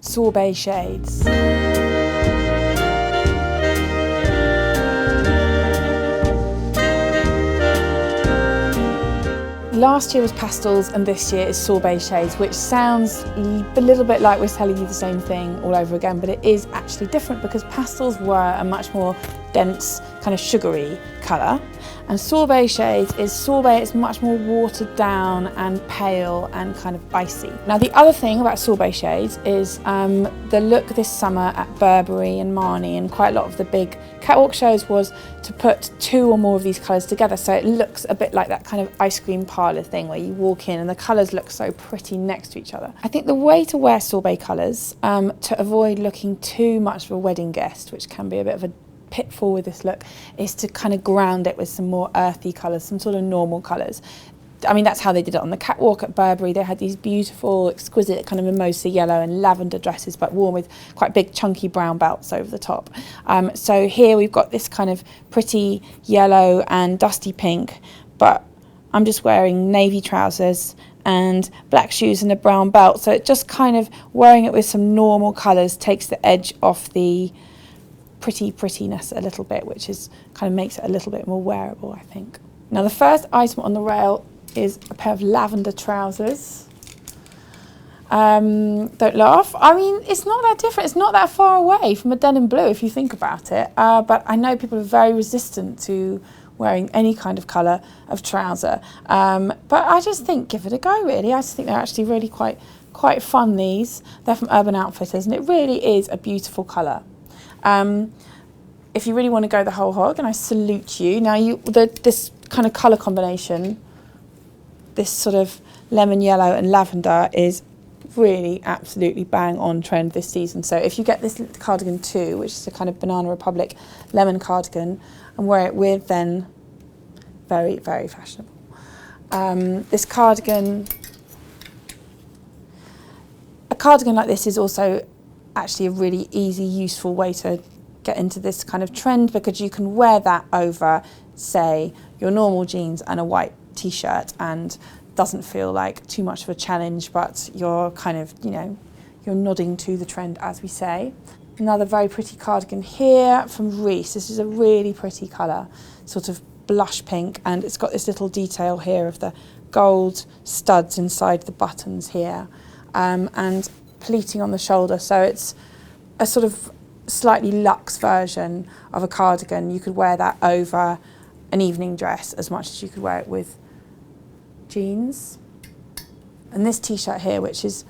Sorbet shades. Last year was pastels and this year is sorbet shades, which sounds a little bit like we're telling you the same thing all over again, but it is actually different because pastels were a much more dense, kind of sugary colour. And sorbet shades is sorbet, it's much more watered down and pale and kind of icy. Now the other thing about sorbet shades is the look this summer at Burberry and Marni and quite a lot of the big catwalk shows was to put two or more of these colours together, so it looks a bit like that kind of ice cream parlour thing where you walk in and the colours look so pretty next to each other. I think the way to wear sorbet colours to avoid looking too much of a wedding guest, which can be a bit of a pitfall with this look, is to kind of ground it with some more earthy colours, some sort of normal colours. I mean, that's how they did it on the catwalk at Burberry. They had these beautiful, exquisite kind of mimosa yellow and lavender dresses, but worn with quite big, chunky brown belts over the top. So here we've got this kind of pretty yellow and dusty pink, but I'm just wearing navy trousers and black shoes and a brown belt. So it just kind of wearing it with some normal colours takes the edge off the prettiness a little bit, which is kind of makes it a little bit more wearable, I think. Now the first item on the rail is a pair of lavender trousers. Don't laugh. I mean, it's not that different. It's not that far away from a denim blue if you think about it. But I know people are very resistant to wearing any kind of colour of trouser. But I just think give it a go, really. I just think they're actually really quite fun, these. They're from Urban Outfitters and it really is a beautiful colour. If you really want to go the whole hog, and I salute you. Now this kind of colour combination, this sort of lemon yellow and lavender is really absolutely bang on trend this season. So if you get this cardigan too, which is a kind of Banana Republic lemon cardigan, and wear it with, then very, very fashionable. This cardigan, a cardigan like this is also actually a really easy, useful way to get into this kind of trend because you can wear that over, say, your normal jeans and a white t-shirt and doesn't feel like too much of a challenge, but you're kind of, you know, you're nodding to the trend, as we say. Another very pretty cardigan here from Reiss. This is a really pretty colour, sort of blush pink, and it's got this little detail here of the gold studs inside the buttons here, and pleating on the shoulder, so it's a sort of slightly luxe version of a cardigan. You could wear that over an evening dress as much as you could wear it with jeans. And this t-shirt here, which is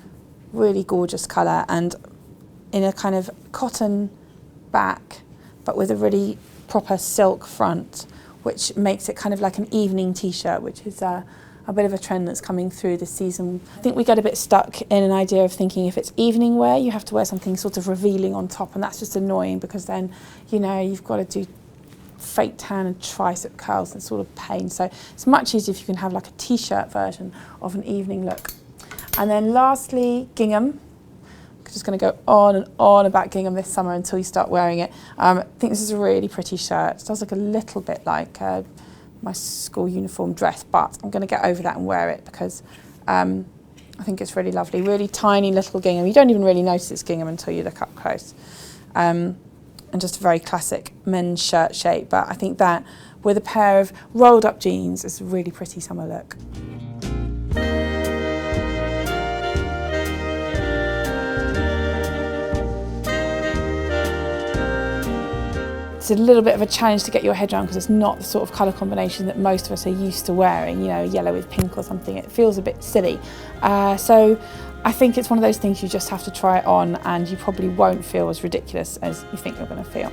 really gorgeous colour and in a kind of cotton back but with a really proper silk front, which makes it kind of like an evening t-shirt, which is a bit of a trend that's coming through this season. I think we get a bit stuck in an idea of thinking if it's evening wear, you have to wear something sort of revealing on top, and that's just annoying because then, you know, you've got to do fake tan and tricep curls and sort of pain. So it's much easier if you can have like a t-shirt version of an evening look. And then lastly, gingham. I'm just going to go on and on about gingham this summer until you start wearing it. I think this is a really pretty shirt. It does look a little bit like my school uniform dress, but I'm going to get over that and wear it because I think it's really lovely. Really tiny little gingham. You don't even really notice it's gingham until you look up close. And just a very classic men's shirt shape, but I think that with a pair of rolled up jeans is a really pretty summer look. It's a little bit of a challenge to get your head around because it's not the sort of colour combination that most of us are used to wearing, you know, yellow with pink or something. It feels a bit silly. So I think it's one of those things you just have to try it on and you probably won't feel as ridiculous as you think you're going to feel.